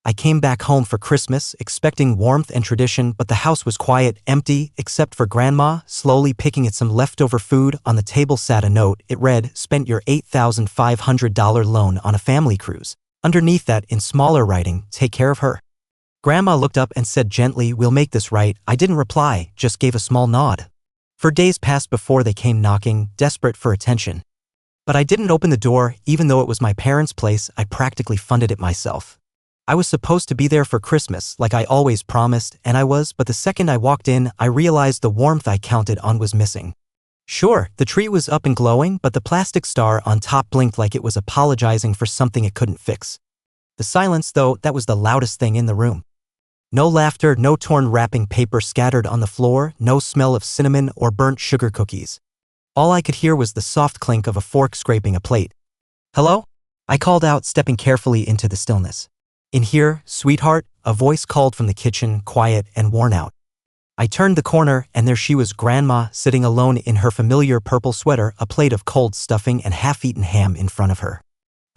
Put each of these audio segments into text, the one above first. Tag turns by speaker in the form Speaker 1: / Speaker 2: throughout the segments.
Speaker 1: I came back home for Christmas, expecting warmth and tradition, but the house was quiet, empty, except for Grandma, slowly picking at some leftover food. On the table sat a note. It read, "Spent your $8,500 loan on a family cruise." Underneath that, in smaller writing, "Take care of her." Grandma looked up and said gently, "We'll make this right." I didn't reply, just gave a small nod. For days passed before they came knocking, desperate for attention. But I didn't open the door. Even though it was my parents' place, I practically funded it myself. I was supposed to be there for Christmas, like I always promised, and I was, but the second I walked in, I realized the warmth I counted on was missing. Sure, the tree was up and glowing, but the plastic star on top blinked like it was apologizing for something it couldn't fix. The silence, though, that was the loudest thing in the room. No laughter, no torn wrapping paper scattered on the floor, no smell of cinnamon or burnt sugar cookies. All I could hear was the soft clink of a fork scraping a plate. "Hello?" I called out, stepping carefully into the stillness. "In here, sweetheart," a voice called from the kitchen, quiet and worn out. I turned the corner, and there she was, Grandma, sitting alone in her familiar purple sweater, a plate of cold stuffing and half-eaten ham in front of her.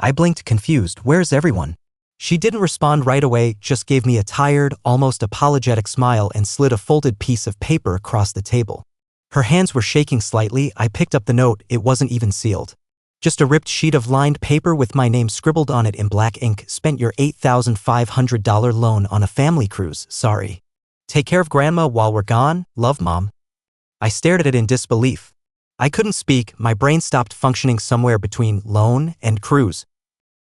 Speaker 1: I blinked, confused. "Where's everyone?" She didn't respond right away, just gave me a tired, almost apologetic smile and slid a folded piece of paper across the table. Her hands were shaking slightly. I picked up the note. It wasn't even sealed. Just a ripped sheet of lined paper with my name scribbled on it in black ink. "Spent your $8,500 loan on a family cruise. Sorry. Take care of Grandma while we're gone. Love, Mom." I stared at it in disbelief. I couldn't speak. My brain stopped functioning somewhere between loan and cruise.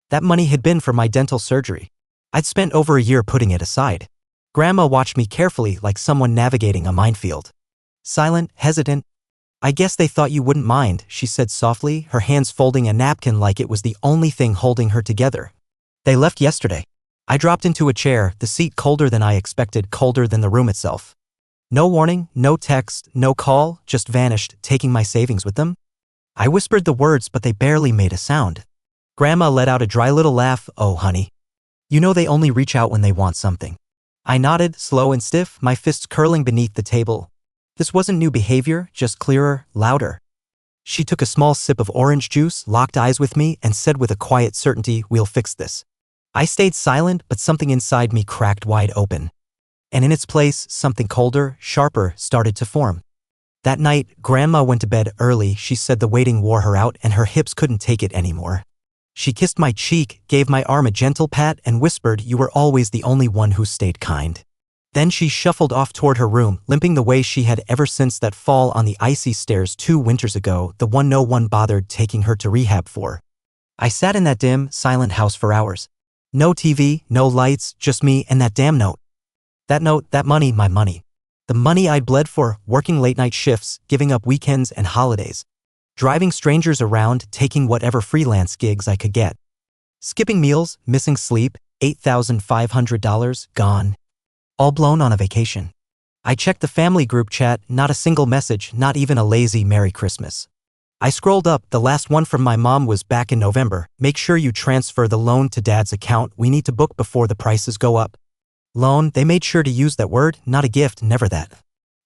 Speaker 1: That money had been for my dental surgery. I'd spent over a year putting it aside. Grandma watched me carefully, like someone navigating a minefield. Silent, hesitant. "I guess they thought you wouldn't mind," she said softly, her hands folding a napkin like it was the only thing holding her together. "They left yesterday." I dropped into a chair, the seat colder than I expected, colder than the room itself. No warning, no text, no call, just vanished, taking my savings with them. I whispered the words, but they barely made a sound. Grandma let out a dry little laugh. "Oh, honey. You know they only reach out when they want something." I nodded, slow and stiff, my fists curling beneath the table. This wasn't new behavior, just clearer, louder. She took a small sip of orange juice, locked eyes with me, and said with a quiet certainty, "We'll fix this." I stayed silent, but something inside me cracked wide open. And in its place, something colder, sharper, started to form. That night, Grandma went to bed early. She said the waiting wore her out and her hips couldn't take it anymore. She kissed my cheek, gave my arm a gentle pat, and whispered, "You were always the only one who stayed kind." Then she shuffled off toward her room, limping the way she had ever since that fall on the icy stairs 2 winters ago, the one no one bothered taking her to rehab for. I sat in that dim, silent house for hours. No TV, no lights, just me and that damn note. That note, that money, my money. The money I'd bled for, working late-night shifts, giving up weekends and holidays. Driving strangers around, taking whatever freelance gigs I could get. Skipping meals, missing sleep, $8,500 gone. All blown on a vacation. I checked the family group chat, not a single message, not even a lazy Merry Christmas. I scrolled up, the last one from my mom was back in November. "Make sure you transfer the loan to Dad's account. We need to book before the prices go up." Loan, they made sure to use that word, not a gift, never that.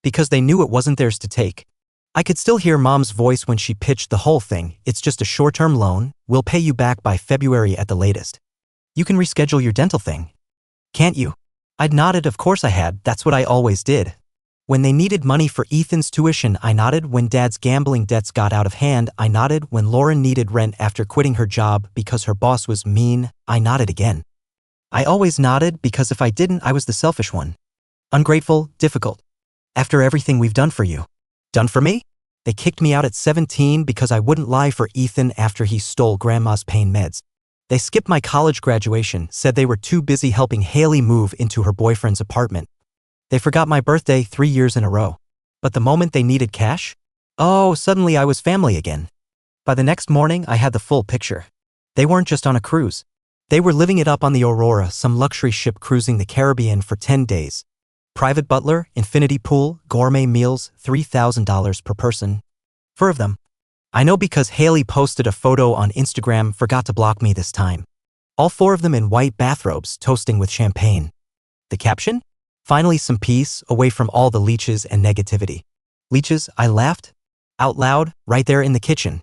Speaker 1: Because they knew it wasn't theirs to take. I could still hear Mom's voice when she pitched the whole thing. "It's just a short-term loan. We'll pay you back by February at the latest. You can reschedule your dental thing. Can't you?" I'd nodded. Of course I had. That's what I always did. When they needed money for Ethan's tuition, I nodded. When Dad's gambling debts got out of hand, I nodded. When Lauren needed rent after quitting her job because her boss was mean, I nodded again. I always nodded because if I didn't, I was the selfish one. Ungrateful, difficult. After everything we've done for you. Done for me? They kicked me out at 17 because I wouldn't lie for Ethan after he stole Grandma's pain meds. They skipped my college graduation, said they were too busy helping Haley move into her boyfriend's apartment. They forgot my birthday 3 years in a row. But the moment they needed cash, oh, suddenly I was family again. By the next morning, I had the full picture. They weren't just on a cruise. They were living it up on the Aurora, some luxury ship cruising the Caribbean for 10 days. Private butler, infinity pool, gourmet meals, $3,000 per person. 4 of them. I know because Haley posted a photo on Instagram, forgot to block me this time. All 4 of them in white bathrobes, toasting with champagne. The caption? Finally some peace, away from all the leeches and negativity. Leeches? I laughed. Out loud, right there in the kitchen.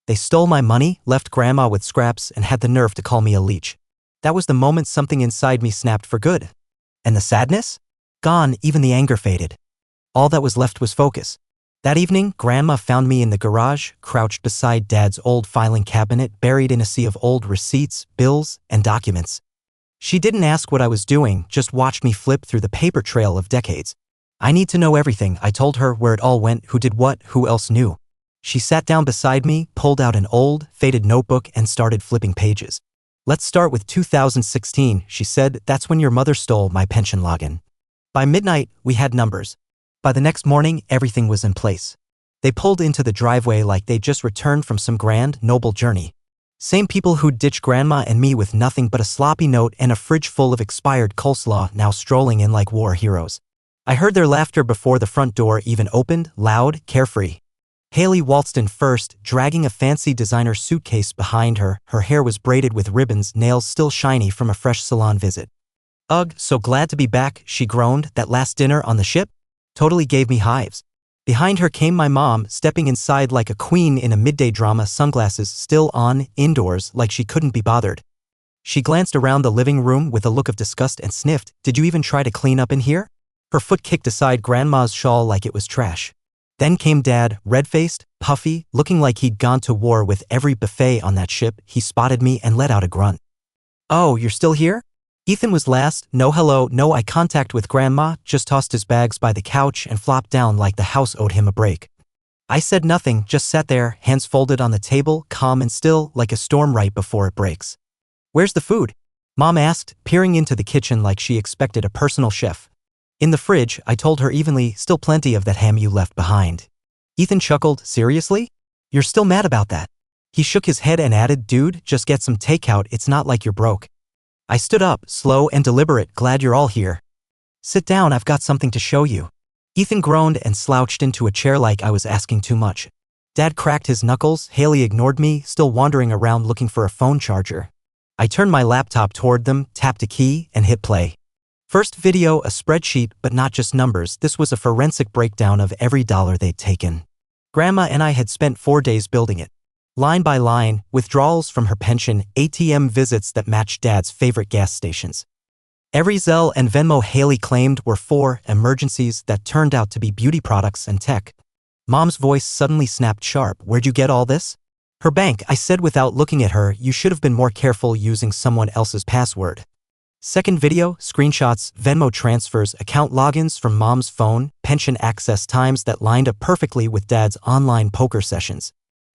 Speaker 1: They stole my money, left Grandma with scraps, and had the nerve to call me a leech. That was the moment something inside me snapped for good. And the sadness? Gone, even the anger faded. All that was left was focus. That evening, Grandma found me in the garage, crouched beside Dad's old filing cabinet, buried in a sea of old receipts, bills, and documents. She didn't ask what I was doing, just watched me flip through the paper trail of decades. I need to know everything, I told her, where it all went, who did what, who else knew. She sat down beside me, pulled out an old, faded notebook, and started flipping pages. Let's start with 2016, she said. That's when your mother stole my pension login. By midnight, we had numbers. By the next morning, everything was in place. They pulled into the driveway like they'd just returned from some grand, noble journey. Same people who'd ditched Grandma and me with nothing but a sloppy note and a fridge full of expired coleslaw, now strolling in like war heroes. I heard their laughter before the front door even opened, loud, carefree. Haley waltzed in first, dragging a fancy designer suitcase behind her. Her hair was braided with ribbons, nails still shiny from a fresh salon visit. Ugh, so glad to be back, she groaned. That last dinner on the ship totally gave me hives. Behind her came my mom, stepping inside like a queen in a midday drama, sunglasses still on, indoors, like she couldn't be bothered. She glanced around the living room with a look of disgust and sniffed. Did you even try to clean up in here? Her foot kicked aside Grandma's shawl like it was trash. Then came Dad, red-faced, puffy, looking like he'd gone to war with every buffet on that ship. He spotted me and let out a grunt. Oh, you're still here? Ethan was last. No hello, no eye contact with Grandma, just tossed his bags by the couch and flopped down like the house owed him a break. I said nothing, just sat there, hands folded on the table, calm and still, like a storm right before it breaks. Where's the food? Mom asked, peering into the kitchen like she expected a personal chef. In the fridge, I told her evenly, still plenty of that ham you left behind. Ethan chuckled, seriously? You're still mad about that? He shook his head and added, dude, just get some takeout, it's not like you're broke. I stood up, slow and deliberate, glad you're all here. Sit down, I've got something to show you. Ethan groaned and slouched into a chair like I was asking too much. Dad cracked his knuckles. Haley ignored me, still wandering around looking for a phone charger. I turned my laptop toward them, tapped a key, and hit play. First video, a spreadsheet, but not just numbers. This was a forensic breakdown of every dollar they'd taken. Grandma and I had spent 4 days building it. Line by line, withdrawals from her pension, ATM visits that matched Dad's favorite gas stations. Every Zelle and Venmo Haley claimed were for emergencies that turned out to be beauty products and tech. Mom's voice suddenly snapped sharp. Where'd you get all this? Her bank, I said without looking at her. You should have been more careful using someone else's password. Second video, screenshots, Venmo transfers, account logins from Mom's phone, pension access times that lined up perfectly with Dad's online poker sessions.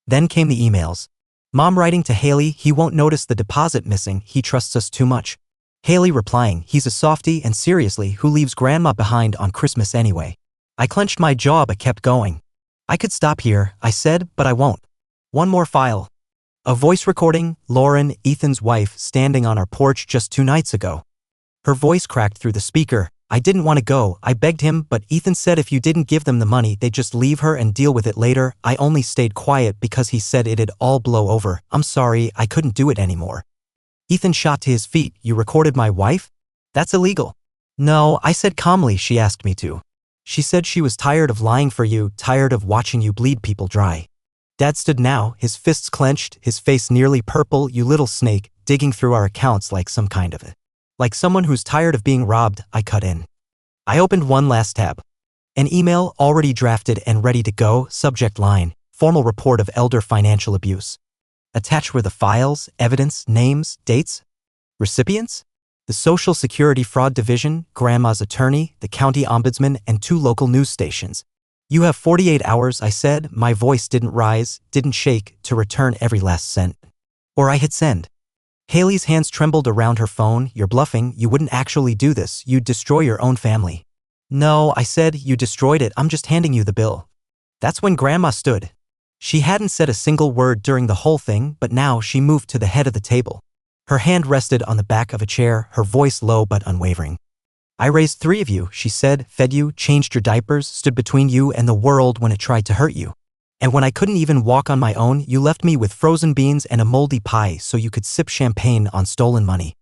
Speaker 1: Then came the emails. Mom writing to Haley, he won't notice the deposit missing, he trusts us too much. Haley replying, he's a softie, and seriously, who leaves Grandma behind on Christmas anyway? I clenched my jaw but kept going. I could stop here, I said, but I won't. One more file. A voice recording, Lauren, Ethan's wife, standing on our porch just 2 nights ago. Her voice cracked through the speaker. I didn't want to go, I begged him, but Ethan said if you didn't give them the money, they'd just leave her and deal with it later. I only stayed quiet because he said it'd all blow over. I'm sorry, I couldn't do it anymore. Ethan shot to his feet. You recorded my wife? That's illegal. No, I said calmly. She asked me to. She said she was tired of lying for you, tired of watching you bleed people dry. Dad stood now, his fists clenched, his face nearly purple. You little snake, digging through our accounts like some kind of it. Like someone who's tired of being robbed, I cut in. I opened one last tab. An email already drafted and ready to go, subject line, formal report of elder financial abuse. Attached were the files, evidence, names, dates. Recipients? The Social Security Fraud Division, Grandma's attorney, the county ombudsman, and 2 local news stations. You have 48 hours, I said. My voice didn't rise, didn't shake, to return every last cent. Or I hit send. Haley's hands trembled around her phone. You're bluffing, you wouldn't actually do this, you'd destroy your own family. No, I said, you destroyed it, I'm just handing you the bill. That's when Grandma stood. She hadn't said a single word during the whole thing, but now she moved to the head of the table. Her hand rested on the back of a chair, her voice low but unwavering. I raised 3 of you, she said, fed you, changed your diapers, stood between you and the world when it tried to hurt you. And when I couldn't even walk on my own, you left me with frozen beans and a moldy pie so you could sip champagne on stolen money.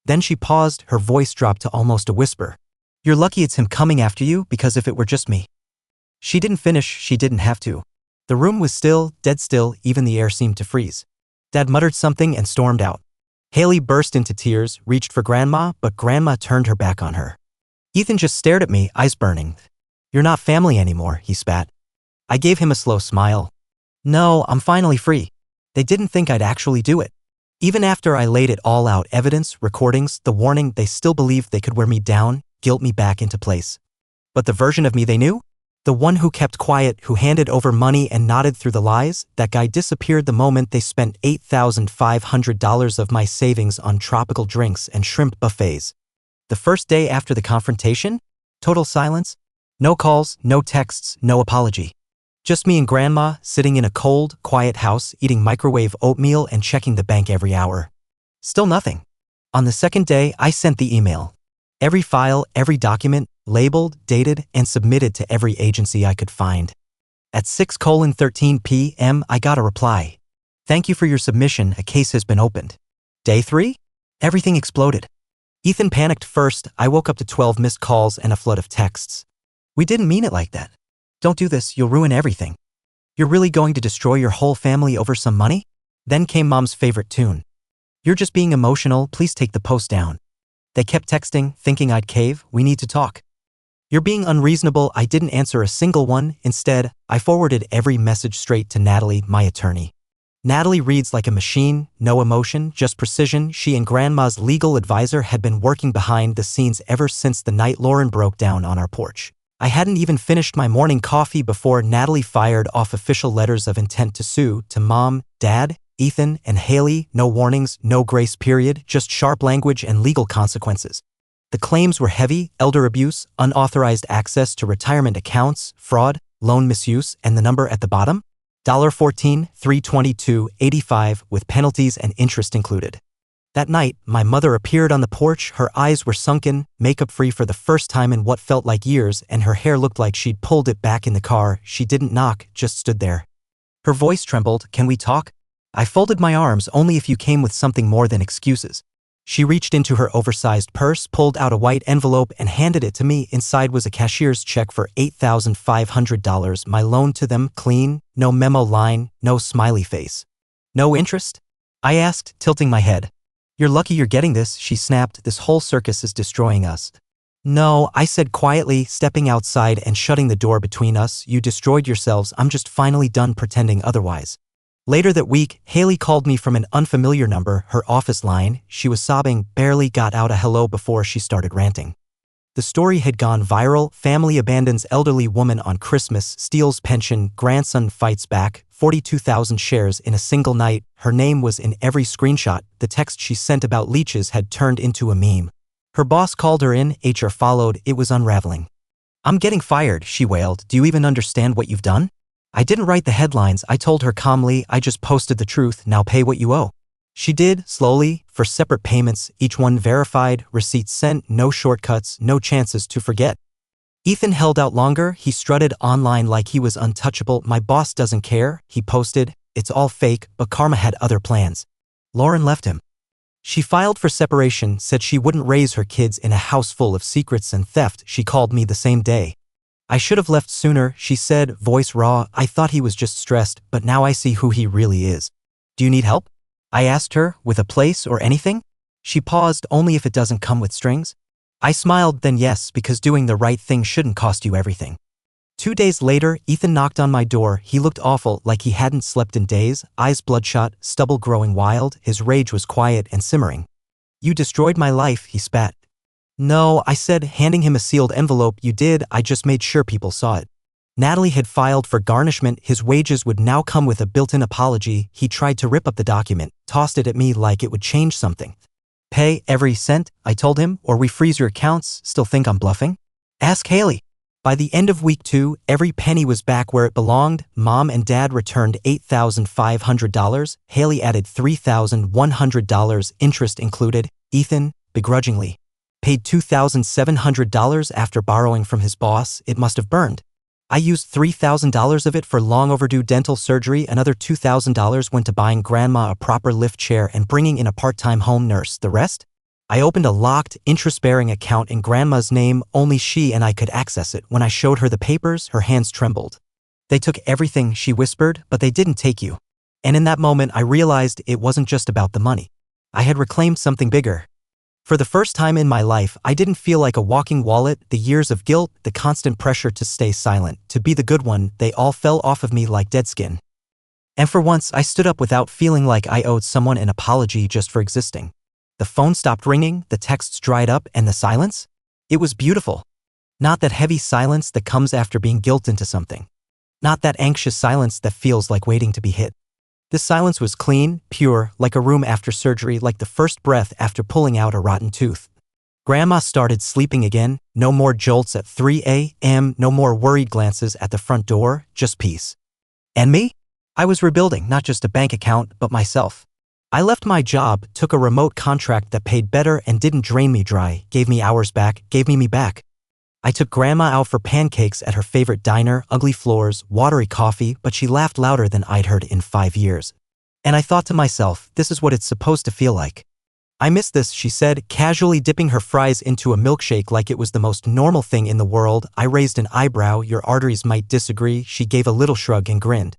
Speaker 1: Then she paused, her voice dropped to almost a whisper. You're lucky it's him coming after you, because if it were just me. She didn't finish, she didn't have to. The room was still, dead still, even the air seemed to freeze. Dad muttered something and stormed out. Haley burst into tears, reached for Grandma, but Grandma turned her back on her. Ethan just stared at me, eyes burning. "You're not family anymore," he spat. I gave him a slow smile. "No, I'm finally free." They didn't think I'd actually do it. Even after I laid it all out, evidence, recordings, the warning, they still believed they could wear me down, guilt me back into place. But the version of me they knew? The one who kept quiet, who handed over money and nodded through the lies, that guy disappeared the moment they spent $8,500 of my savings on tropical drinks and shrimp buffets. The first day after the confrontation? Total silence. No calls, no texts, no apology. Just me and Grandma sitting in a cold, quiet house, eating microwave oatmeal and checking the bank every hour. Still nothing. On the second day, I sent the email. Every file, every document, labeled, dated, and submitted to every agency I could find. At 6:13 p.m., I got a reply. "Thank you for your submission, a case has been opened." Day 3? Everything exploded. Ethan panicked first. I woke up to 12 missed calls and a flood of texts. "We didn't mean it like that. Don't do this, you'll ruin everything. You're really going to destroy your whole family over some money?" Then came Mom's favorite tune. "You're just being emotional, please take the post down." They kept texting, thinking I'd cave. "We need to talk." "You're being unreasonable." I didn't answer a single one. Instead, I forwarded every message straight to Natalie, my attorney. Natalie reads like a machine, no emotion, just precision. She and Grandma's legal advisor had been working behind the scenes ever since the night Lauren broke down on our porch. I hadn't even finished my morning coffee before Natalie fired off official letters of intent to sue to Mom, Dad, Ethan, and Haley. No warnings, no grace period, just sharp language and legal consequences. The claims were heavy: elder abuse, unauthorized access to retirement accounts, fraud, loan misuse, and the number at the bottom? $14,322.85 with penalties and interest included. That night, my mother appeared on the porch. Her eyes were sunken, makeup-free for the first time in what felt like years, and her hair looked like she'd pulled it back in the car. She didn't knock, just stood there. Her voice trembled. "Can we talk?" I folded my arms. "Only if you came with something more than excuses." She reached into her oversized purse, pulled out a white envelope, and handed it to me. Inside was a cashier's check for $8,500, my loan to them, clean, no memo line, no smiley face. "No interest?" I asked, tilting my head. "You're lucky you're getting this," she snapped. "This whole circus is destroying us." "No," I said quietly, stepping outside and shutting the door between us. "You destroyed yourselves. I'm just finally done pretending otherwise." Later that week, Haley called me from an unfamiliar number, her office line. She was sobbing, barely got out a hello before she started ranting. The story had gone viral. Family abandons elderly woman on Christmas, steals pension, grandson fights back, 42,000 shares in a single night. Her name was in every screenshot. The text she sent about leeches had turned into a meme. Her boss called her in, HR followed. It was unraveling. "I'm getting fired," she wailed. "Do you even understand what you've done?" I didn't write the headlines. I told her calmly. "I just posted the truth. Now pay what you owe." She did, slowly, for separate payments, each one verified, receipts sent, no shortcuts, no chances to forget. Ethan held out longer. He strutted online like he was untouchable. "My boss doesn't care," he posted. "It's all fake," but karma had other plans. Lauren left him. She filed for separation, said she wouldn't raise her kids in a house full of secrets and theft. She called me the same day. "I should have left sooner," she said, voice raw. "I thought he was just stressed, but now I see who he really is." "Do you need help?" I asked her, "with a place or anything?" She paused. "Only if it doesn't come with strings." I smiled. "Then yes, because doing the right thing shouldn't cost you everything." 2 days later, Ethan knocked on my door. He looked awful, like he hadn't slept in days, eyes bloodshot, stubble growing wild. His rage was quiet and simmering. "You destroyed my life," he spat. "No," I said, handing him a sealed envelope. "You did, I just made sure people saw it." Natalie had filed for garnishment. His wages would now come with a built-in apology. He tried to rip up the document, tossed it at me like it would change something. "Pay every cent," I told him, "or we freeze your accounts." "Still think I'm bluffing?" Ask Haley. By the end of week 2, every penny was back where it belonged. Mom and Dad returned $8,500. Haley added $3,100, interest included. Ethan, begrudgingly, paid $2,700 after borrowing from his boss. It must have burned. I used $3,000 of it for long overdue dental surgery. Another $2,000 went to buying Grandma a proper lift chair and bringing in a part-time home nurse. The rest? I opened a locked, interest-bearing account in Grandma's name. Only she and I could access it. When I showed her the papers, her hands trembled. "They took everything," she whispered, "but they didn't take you." And in that moment, I realized it wasn't just about the money. I had reclaimed something bigger. For the first time in my life, I didn't feel like a walking wallet. The years of guilt, the constant pressure to stay silent, to be the good one, they all fell off of me like dead skin. And for once, I stood up without feeling like I owed someone an apology just for existing. The phone stopped ringing, the texts dried up, and the silence? It was beautiful. Not that heavy silence that comes after being guilted into something. Not that anxious silence that feels like waiting to be hit. This silence was clean, pure, like a room after surgery, like the first breath after pulling out a rotten tooth. Grandma started sleeping again, no more jolts at 3 a.m., no more worried glances at the front door, just peace. And me? I was rebuilding not just a bank account, but myself. I left my job, took a remote contract that paid better and didn't drain me dry, gave me hours back, gave me back. I took Grandma out for pancakes at her favorite diner, ugly floors, watery coffee, but she laughed louder than I'd heard in 5 years. And I thought to myself, this is what it's supposed to feel like. I miss this, she said, casually dipping her fries into a milkshake like it was the most normal thing in the world. I raised an eyebrow. Your arteries might disagree. She gave a little shrug and grinned.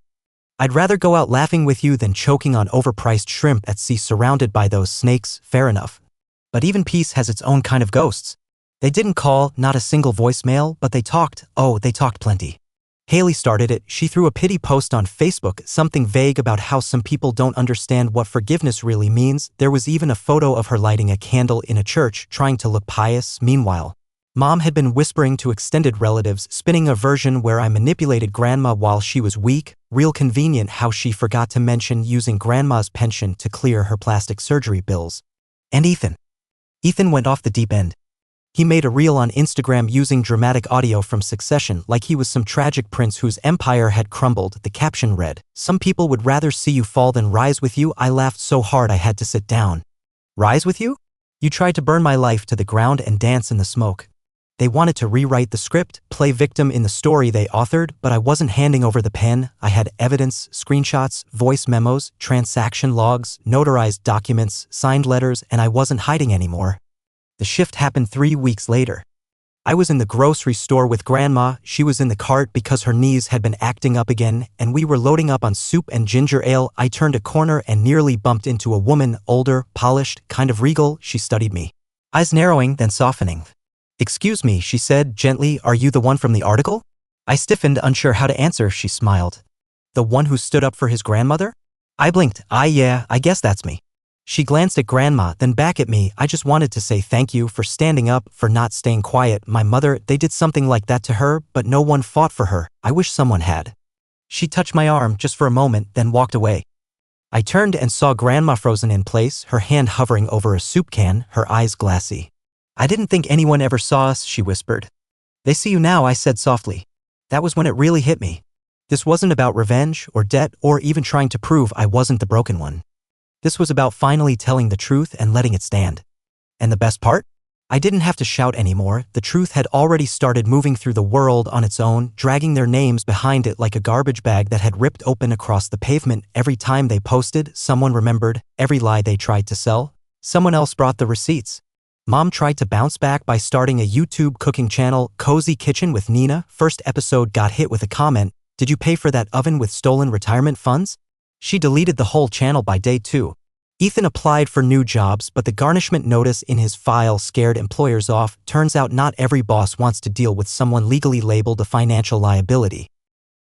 Speaker 1: I'd rather go out laughing with you than choking on overpriced shrimp at sea surrounded by those snakes, fair enough. But even peace has its own kind of ghosts. They didn't call, not a single voicemail, but they talked. Oh, they talked plenty. Haley started it. She threw a pity post on Facebook, something vague about how some people don't understand what forgiveness really means. There was even a photo of her lighting a candle in a church, trying to look pious. Meanwhile, Mom had been whispering to extended relatives, spinning a version where I manipulated Grandma while she was weak. Real convenient how she forgot to mention using Grandma's pension to clear her plastic surgery bills. And Ethan. Ethan went off the deep end. He made a reel on Instagram using dramatic audio from Succession like he was some tragic prince whose empire had crumbled. The caption read, "Some people would rather see you fall than rise with you." I laughed so hard I had to sit down. Rise with you? You tried to burn my life to the ground and dance in the smoke. They wanted to rewrite the script, play victim in the story they authored, but I wasn't handing over the pen. I had evidence, screenshots, voice memos, transaction logs, notarized documents, signed letters, and I wasn't hiding anymore. The shift happened 3 weeks later. I was in the grocery store with Grandma. She was in the cart because her knees had been acting up again, and we were loading up on soup and ginger ale. I turned a corner and nearly bumped into a woman, older, polished, kind of regal. She studied me, eyes narrowing, then softening. "Excuse me," she said gently, "are you the one from the article?" I stiffened, unsure how to answer. She smiled. "The one who stood up for his grandmother?" I blinked. Yeah, I guess that's me." She glanced at Grandma, then back at me. "I just wanted to say thank you for standing up, for not staying quiet. My mother, they did something like that to her, but no one fought for her. I wish someone had." She touched my arm just for a moment, then walked away. I turned and saw Grandma frozen in place, her hand hovering over a soup can, her eyes glassy. "I didn't think anyone ever saw us," she whispered. "They see you now," I said softly. That was when it really hit me. This wasn't about revenge or debt or even trying to prove I wasn't the broken one. This was about finally telling the truth and letting it stand. And the best part? I didn't have to shout anymore. The truth had already started moving through the world on its own, dragging their names behind it like a garbage bag that had ripped open across the pavement. Every time they posted, someone remembered. Every lie they tried to sell, someone else brought the receipts. Mom tried to bounce back by starting a YouTube cooking channel, Cozy Kitchen with Nina. First episode got hit with a comment, "Did you pay for that oven with stolen retirement funds?" She deleted the whole channel by day 2. Ethan applied for new jobs, but the garnishment notice in his file scared employers off. Turns out not every boss wants to deal with someone legally labeled a financial liability.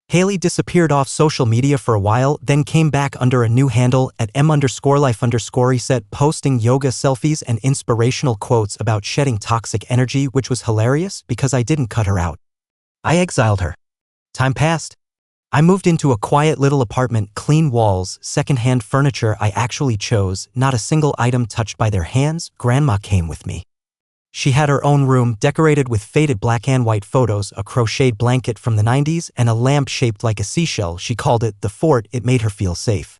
Speaker 1: Haley disappeared off social media for a while, then came back under a new handle at m_life_reset, posting yoga selfies and inspirational quotes about shedding toxic energy, which was hilarious because I didn't cut her out. I exiled her. Time passed. I moved into a quiet little apartment, clean walls, secondhand furniture I actually chose, not a single item touched by their hands. Grandma came with me. She had her own room, decorated with faded black and white photos, a crocheted blanket from the 90s, and a lamp shaped like a seashell. She called it the fort. It made her feel safe.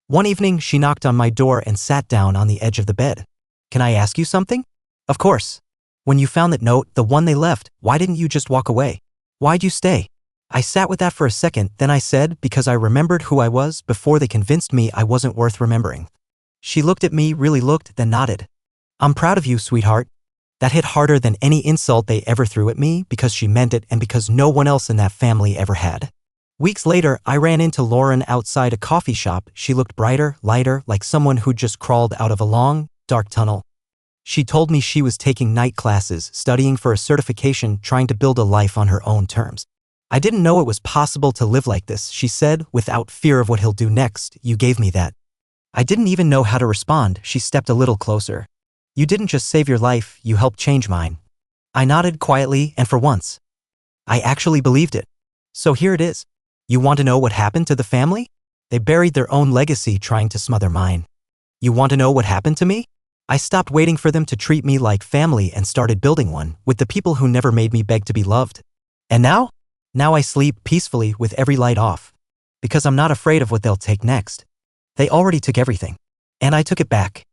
Speaker 1: One evening, she knocked on my door and sat down on the edge of the bed. "Can I ask you something?" "Of course." "When you found that note, the one they left, why didn't you just walk away? Why'd you stay?" I sat with that for a second, then I said, "Because I remembered who I was before they convinced me I wasn't worth remembering." She looked at me, really looked, then nodded. "I'm proud of you, sweetheart." That hit harder than any insult they ever threw at me, because she meant it and because no one else in that family ever had. Weeks later, I ran into Lauren outside a coffee shop. She looked brighter, lighter, like someone who'd just crawled out of a long, dark tunnel. She told me she was taking night classes, studying for a certification, trying to build a life on her own terms. I didn't know it was possible to live like this, she said, without fear of what he'll do next. You gave me that. I didn't even know how to respond. She stepped a little closer. You didn't just save your life, you helped change mine. I nodded quietly, and for once, I actually believed it. So here it is. You want to know what happened to the family? They buried their own legacy trying to smother mine. You want to know what happened to me? I stopped waiting for them to treat me like family and started building one with the people who never made me beg to be loved. And now? Now I sleep peacefully with every light off. Because I'm not afraid of what they'll take next. They already took everything. And I took it back.